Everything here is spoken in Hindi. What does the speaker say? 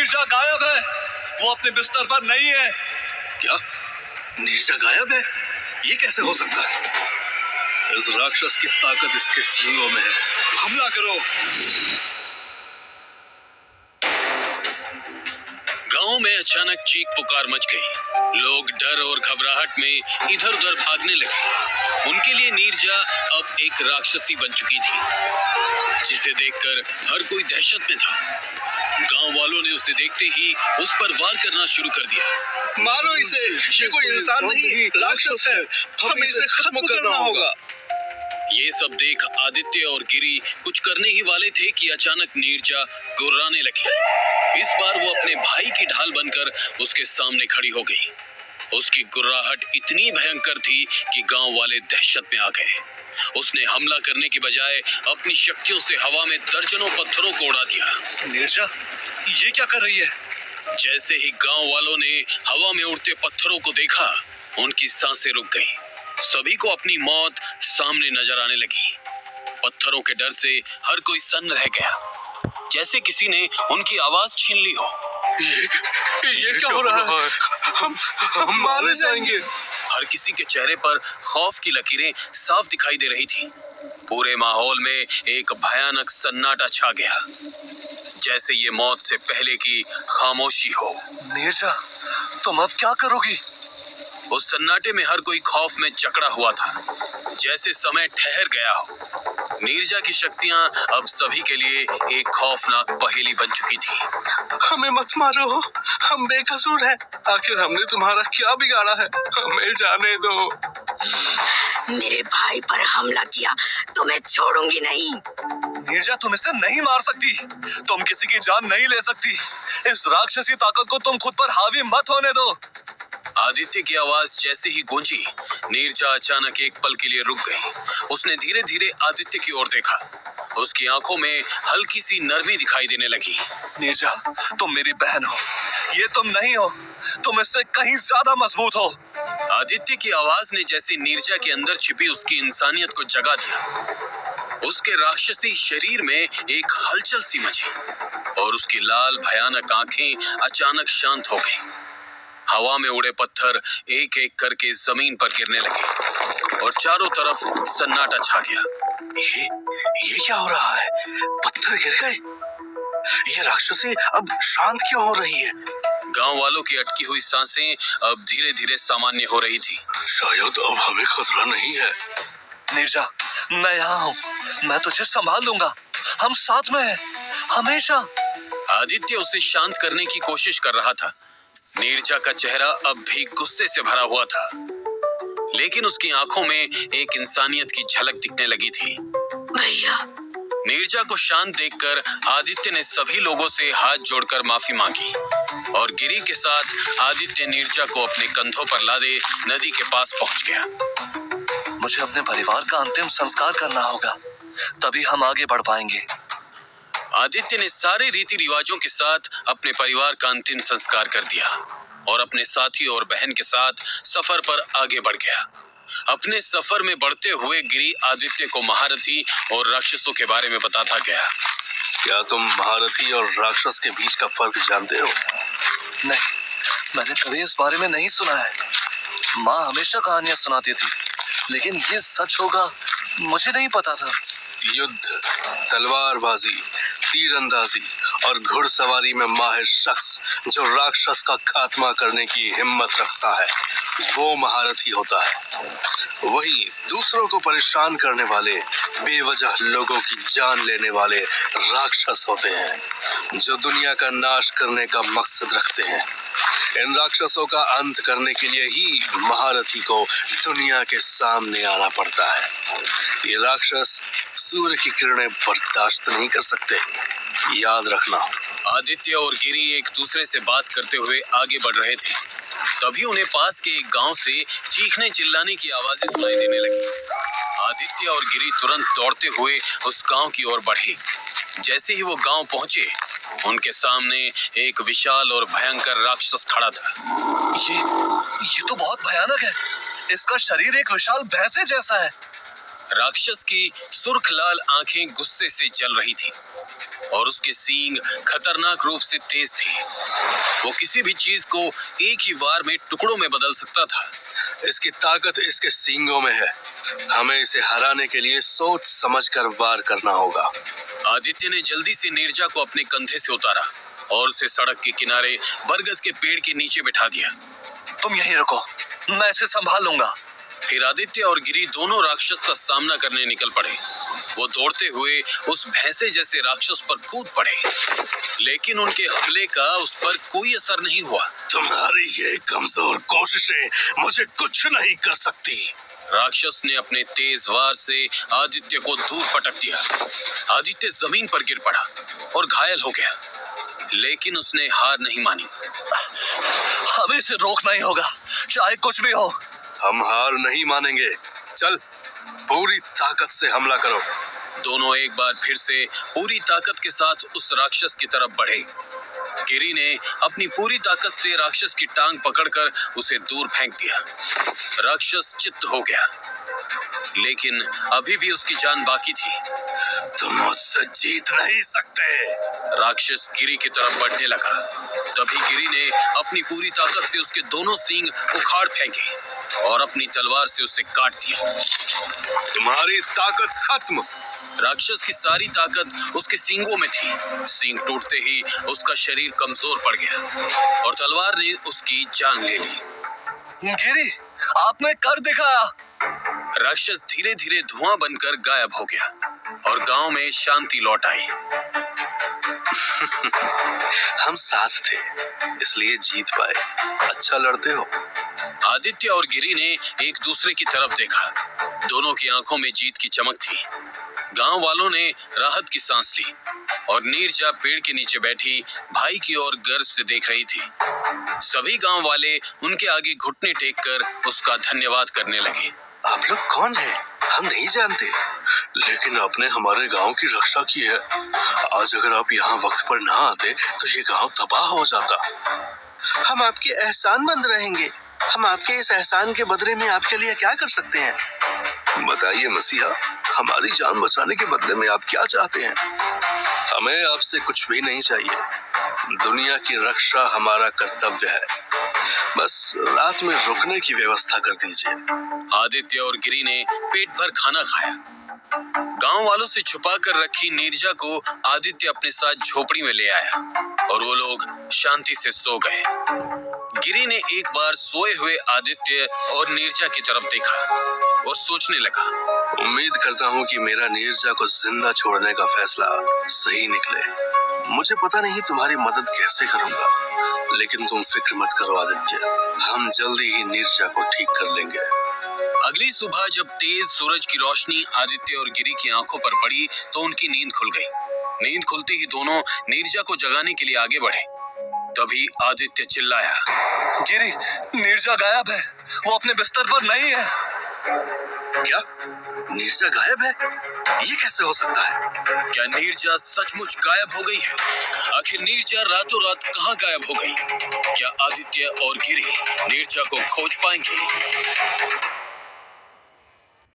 नीरजा गायब है, वो अपने बिस्तर पर नहीं है। क्या? नीरजा गायब है? ये कैसे हो सकता है? इस राक्षस की ताकत इसके सींगों में है। हमला करो। गांव में अचानक चीख पुकार मच गई। लोग डर और घबराहट में इधर उधर भागने लगे। उनके लिए नीरजा अब एक राक्षसी बन चुकी थी, जिसे देखकर हर कोई दहशत में था। गांव वालों ने उसे देखते ही उस पर वार करना शुरू कर दिया। मारो इसे, ये कोई इंसान नहीं, राक्षस है। हमें इसे खत्म करना होगा। ये सब देख आदित्य और गिरी कुछ करने ही वाले थे कि अचानक नीरजा गुर्राने लगी। इस बार वो अपने भाई की ढाल बनकर उसके सामने खड़ी हो गई। उसकी गुर्राहट इतनी भयंकर थी कि गांव वाले दहशत में आ गए। उसने हमला करने की बजाय अपनी शक्तियों से हवा में दर्जनों पत्थरों को उड़ा दिया। नीरजा, ये क्या कर रही है? जैसे ही गांव वालों ने हवा में उड़ते पत्थरों को देखा, उनकी सांसें रुक गईं। सभी को अपनी मौत सामने नजर आने लगी। पत्थरों के डर से हर कोई सन्न रह गया, जैसे किसी ने उनकी आवाज छीन ली हो। ये क्या हो रहा है? हम मारे जाएंगे। हर किसी के चेहरे पर खौफ की लकीरें साफ दिखाई दे रही थी। पूरे माहौल में एक भयानक सन्नाटा छा गया, जैसे ये मौत से पहले की खामोशी हो। नीरजा, तुम अब क्या करोगी? उस सन्नाटे में हर कोई खौफ में जकड़ा हुआ था, जैसे समय ठहर गया हो। नीरजा की शक्तियां अब सभी के लिए एक खौफनाक पहेली बन चुकी थी। हमें मत मारो, हम बेकसूर हैं। आखिर हमने तुम्हारा क्या बिगाड़ा है? हमें जाने दो। मेरे भाई पर हमला किया तो मैं छोड़ूंगी नहीं। नीरजा, तुम इसे नहीं मार सकती। तुम किसी की जान नहीं ले सकती। इस राक्षसी ताकत को तुम खुद पर हावी मत होने दो। आदित्य की आवाज जैसे ही गूंजी, नीरजा अचानक एक पल के लिए रुक गई। उसने धीरे धीरे आदित्य की ओर देखा। उसकी आंखों में हल्की सी नरमी दिखाई देने लगी। नीरजा, तुम मेरी बहन हो, ये तुम नहीं हो। तुम इससे कहीं ज्यादा मजबूत हो। आदित्य की आवाज ने जैसे नीरजा के अंदर छिपी उसकी इंसानियत को जगा दिया। उसके राक्षसी शरीर में एक हलचल सी मची और उसकी लाल भयानक आंखें अचानक शांत हो गईं। हवा में उड़े पत्थर एक एक करके जमीन पर गिरने लगे और चारों तरफ सन्नाटा छा गया। ये क्या हो रहा है? पत्थर गिर गए। ये राक्षसी अब शांत क्यों हो रही है? गांव वालों की अटकी हुई सांसें अब धीरे धीरे सामान्य हो रही थी। शायद अब हमें खतरा नहीं है। नीरजा, मैं यहाँ हूँ, मैं तुझे संभाल लूंगा। हम साथ में हैं, हमेशा। आदित्य उसे शांत करने की कोशिश कर रहा था। नीरजा का चेहरा अब भी गुस्से से भरा हुआ था, लेकिन उसकी आंखों में एक इंसानियत की झलक दिखने लगी थी। भैया, नीरजा को शांत देखकर आदित्य ने सभी लोगों से हाथ जोड़कर माफी मांगी और गिरी के साथ आदित्य नीरजा को अपने कंधों पर लादे नदी के पास पहुंच गया। मुझे अपने परिवार का अंतिम संस्कार करना होगा, तभी हम आगे बढ़ पाएंगे। आदित्य ने सारे रीति रिवाजों के साथ अपने परिवार का अंतिम संस्कार कर दिया और अपने साथी और बहन के साथ सफर पर आगे बढ़ गया। अपने सफर में बढ़ते हुए गिरी आदित्य को महारथी और राक्षसों के बारे में बताता गया। क्या तुम महारथी और राक्षस के बीच का फर्क जानते हो? नहीं, मैंने कभी इस बारे में नहीं सुना है। माँ हमेशा कहानियां सुनाती थी, लेकिन ये सच होगा मुझे नहीं पता था। युद्ध, तलवारबाजी, तीरंदाजी और घुड़सवारी में माहिर शख्स जो राक्षस का खात्मा करने की हिम्मत रखता है, वो महारथी होता है। वहीं दूसरों को परेशान करने वाले, बेवजह लोगों की जान लेने वाले राक्षस होते हैं, जो दुनिया का नाश करने का मकसद रखते हैं। इन राक्षसों का अंत करने के लिए ही महारथी को दुनिया के सामने आना पड़ता है। ये राक्षस सूर्य की किरणें बर्दाश्त नहीं कर सकते, याद रखना। आदित्य और गिरी एक दूसरे से बात करते हुए आगे बढ़ रहे थे। तभी उन्हें पास के एक गांव से चीखने चिल्लाने की आवाजें सुनाई देने लगी। आदित्य और गिरी तुरंत दौड़ते हुए उस गांव की ओर बढ़े। जैसे ही वो गांव पहुंचे, उनके सामने एक विशाल और भयंकर राक्षस खड़ा था। ये तो बहुत भयानक है। इसका शरीर एक विशाल भैंसे जैसा है। राक्षस की सुर्ख लाल आंखें गुस्से से जल रही थी। और उसके सींग खतरनाक रूप से तेज थे। वो किसी भी चीज को एक ही वार में टुकड़ों में बदल सकता था। इसकी ताकत इसके सींगों में है। हमें इसे हराने के लिए सोच समझकर वार करना होगा। आदित्य ने जल्दी से नीरजा को अपने कंधे से उतारा और उसे सड़क के किनारे बरगद के पेड़ के नीचे बिठा दिया। तुम यहीं रुको, मैं इसे संभाल लूंगा। फिर आदित्य और गिरी दोनों राक्षस का सामना करने निकल पड़े। वो दौड़ते हुए उस भैंसे जैसे राक्षस पर कूद पड़े, लेकिन उनके हमले का उस पर कोई असर नहीं हुआ। तुम्हारी ये कमजोर कोशिशें मुझे कुछ नहीं कर सकती। राक्षस ने अपने तेज वार से आदित्य को दूर पटक दिया। आदित्य जमीन पर गिर पड़ा और घायल हो गया, लेकिन उसने हार नहीं मानी। हमें इसे रोकना ही होगा, चाहे कुछ भी हो। हम हार नहीं मानेंगे। चल, पूरी ताकत से हमला करो। दोनों एक बार फिर से पूरी ताकत के साथ उस राक्षस की तरफ बढ़े। गिरी ने अपनी पूरी ताकत से राक्षस की टांग पकड़कर उसे दूर फेंक दिया। राक्षस चित्त हो गया, लेकिन अभी भी उसकी जान बाकी थी। तुम मुझसे जीत नहीं सकते। राक्षस गिरी की तरफ बढ़ने लगा। तभी गिरी ने अपनी पूरी ताकत से उसके दोनों सींग उखाड़ फेंके और अपनी तलवार से उसे काट दिया। तुम्हारी ताकत खत्म। राक्षस की सारी ताकत उसके सींगों में थी। सींग टूटते ही उसका शरीर कमजोर पड़ गया और तलवार ने उसकी जान ले ली। गिरी, आपने कर दिखाया। राक्षस धीरे धीरे धुआं बनकर गायब हो गया और गांव में शांति लौट आई। हम साथ थे, इसलिए जीत पाए। अच्छा लड़ते हो। आदित्य और गिरी ने एक दूसरे की तरफ देखा। दोनों की आंखों में जीत की चमक थी। गांव वालों ने राहत की सांस ली और नीरजा पेड़ के नीचे बैठी भाई की ओर गर्व से देख रही थी। सभी गांव वाले उनके आगे घुटने टेक कर उसका धन्यवाद करने लगे। आप लोग कौन हैं? हम नहीं जानते, लेकिन आपने हमारे गांव की रक्षा की है। आज अगर आप यहाँ वक्त पर ना आते तो ये गांव तबाह हो जाता। हम आपके एहसानमंद रहेंगे। हम आपके इस एहसान के बदले में आपके लिए क्या कर सकते हैं? बताइए मसीहा, हमारी जान बचाने के बदले में आप क्या चाहते हैं? हमें आपसे कुछ भी नहीं चाहिए। दुनिया की रक्षा हमारा कर्तव्य है। बस रात में रुकने की व्यवस्था कर दीजिए। आदित्य और गिरी ने पेट भर खाना खाया। गांव वालों से छुपा कर रखी नीरजा को आदित्य अपने साथ झोपड़ी में ले आया और वो लोग शांति से सो गए। गिरी ने एक बार सोए हुए आदित्य और नीरजा की तरफ देखा और सोचने लगा। उम्मीद करता हूँ कि मेरा नीरजा को जिंदा छोड़ने का फैसला सही निकले। मुझे पता नहीं तुम्हारी मदद कैसे करूंगा, लेकिन तुम फिक्र मत करो आदित्य, हम जल्दी ही नीरजा को ठीक कर लेंगे। अगली सुबह जब तेज सूरज की रोशनी आदित्य और गिरी की आंखों पर पड़ी तो उनकी नींद खुल गई। नींद खुलते ही दोनों नीरजा को जगाने के लिए आगे बढ़े। तभी आदित्य चिल्लाया, गिरी, नीरजा गायब है। वो अपने बिस्तर पर नहीं है। क्या? नीरजा गायब है? ये कैसे हो सकता है? क्या नीरजा सचमुच गायब हो गई है? आखिर नीरजा रातों रात कहाँ गायब हो गई? क्या आदित्य और गिरी नीरजा को खोज पाएंगे?